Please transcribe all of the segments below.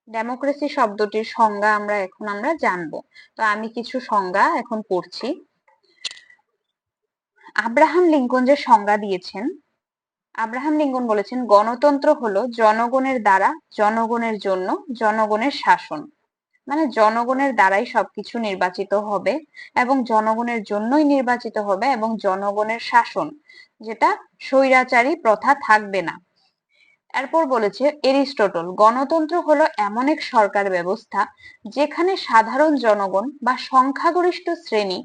Democracy শব্দটির সংজ্ঞা আমরা জানবো। তো আমি কিছু সংজ্ঞা এখন পড়ছি। আব্রাহাম লিঙ্কন যে সংজ্ঞা দিয়েছেন, আব্রাহাম লিঙ্কন বলেছেন গণতন্ত্র হলো জনগণের দ্বারা, জনগণের জন্য, জনগণের শাসন। মানে জনগণের দ্বারাই সবকিছু নির্বাচিত হবে এবং জনগণের জন্যই নির্বাচিত হবে এবং জনগণের শাসন, যেটা স্বৈরাচারী প্রথা থাকবে না। এরপর বলেছে এরিস্টটল, গণতন্ত্র হলো এমন এক সরকার ব্যবস্থা যেখানে সাধারণ জনগণ বা সংখ্যাগরিষ্ঠ শ্রেণী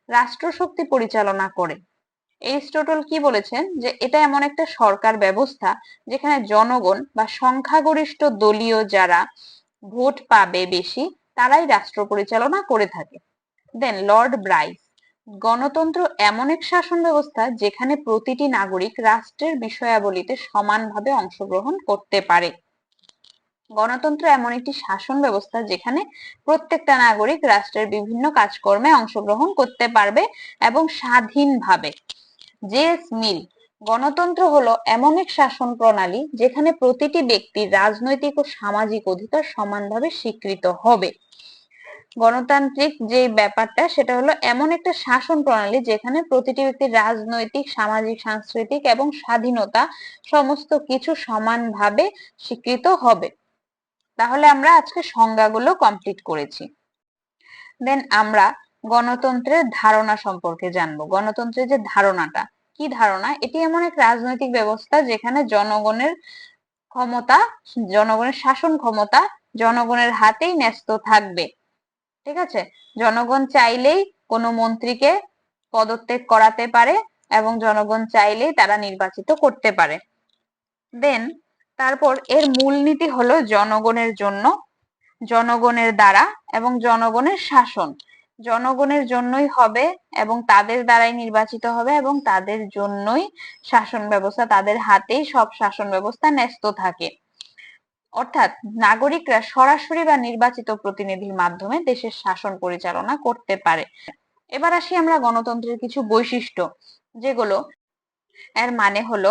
রাষ্ট্রশক্তি পরিচালনা করে। এরিস্টটল কি বলেছেন, যে এটা এমন একটা সরকার ব্যবস্থা যেখানে জনগণ বা সংখ্যাগরিষ্ঠ দলীয় যারা ভোট পাবে বেশি, তারাই রাষ্ট্র পরিচালনা করে থাকে। দেন লর্ড ব্রাইস, গণতন্ত্র এমন এক শাসন ব্যবস্থা যেখানে প্রতিটি নাগরিক রাষ্ট্রের বিষয়াবলীতে সমানভাবে অংশগ্রহণ করতে পারে। গণতন্ত্র এমন একটি শাসন ব্যবস্থা যেখানে প্রত্যেকটা নাগরিক রাষ্ট্রের বিভিন্ন কাজকর্মে অংশগ্রহণ করতে পারবে এবং স্বাধীনভাবে। জেস মিল, গণতন্ত্র হলো এমন এক শাসন প্রণালী যেখানে প্রতিটি ব্যক্তির রাজনৈতিক ও সামাজিক অধিকার সমানভাবে স্বীকৃত হবে। গণতান্ত্রিক যে ব্যাপারটা সেটা হলো এমন একটা শাসন প্রণালী যেখানে প্রতিটি ব্যক্তির রাজনৈতিক, সামাজিক, সাংস্কৃতিক এবং স্বাধীনতা সমস্ত কিছু সমানভাবে স্বীকৃত হবে। তাহলে আমরা আজকে সংজ্ঞাগুলো কমপ্লিট করেছি। দেন আমরা গণতন্ত্রের ধারণা সম্পর্কে জানবো। গণতন্ত্রের যে ধারণাটা, কি ধারণা? এটি এমন এক রাজনৈতিক ব্যবস্থা যেখানে জনগণের ক্ষমতা, জনগণের শাসন ক্ষমতা জনগণের হাতেই ন্যস্ত থাকবে। ঠিক আছে, জনগণ চাইলেই কোনো মন্ত্রীকে পদত্যাগ করাতে পারে এবং জনগণ চাইলেই তারা নির্বাচিত করতে পারে। দেন তারপর এর মূলনীতি হলো জনগণের জন্য, জনগণের দ্বারা এবং জনগণের শাসন। জনগণের জন্যই হবে এবং তাদের দ্বারাই নির্বাচিত হবে এবং তাদের জন্যই শাসন ব্যবস্থা, তাদের হাতেই সব শাসন ব্যবস্থা ন্যস্ত থাকে। অর্থাৎ নাগরিকরা সরাসরি বা নির্বাচিত প্রতিনিধির মাধ্যমে দেশের শাসন পরিচালনা করতে পারে। এবার আসি আমরা গণতন্ত্রের কিছু বৈশিষ্ট্য, যেগুলো এর মানে হলো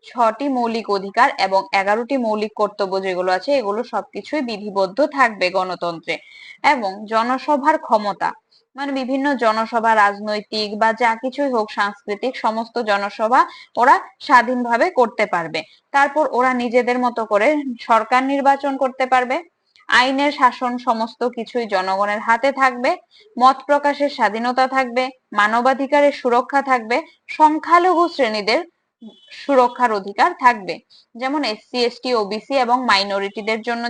6টি মৌলিক অধিকার এবং 11টি মৌলিক কর্তব্য যেগুলো আছে, এগুলো সবকিছুই বিধিবদ্ধ থাকবে গণতন্ত্রে। এবং জনসভার ক্ষমতা, মানে বিভিন্ন জনসভা, রাজনৈতিক বা যা কিছুই হোক, সাংস্কৃতিক সমস্ত জনসভা ওরা স্বাধীনভাবে করতে পারবে। তারপর ওরা নিজেদের মতো করে সরকার নির্বাচন করতে পারবে। আইনের শাসন সমস্ত কিছুই জনগণের হাতে থাকবে। মত প্রকাশের স্বাধীনতা থাকবে, মানবাধিকারের সুরক্ষা থাকবে, সংখ্যালঘু শ্রেণীদের সুরক্ষার অধিকার থাকবে, যেমন এসসি, এসটি, ওবিসি এবং মাইনরিটিদের জন্য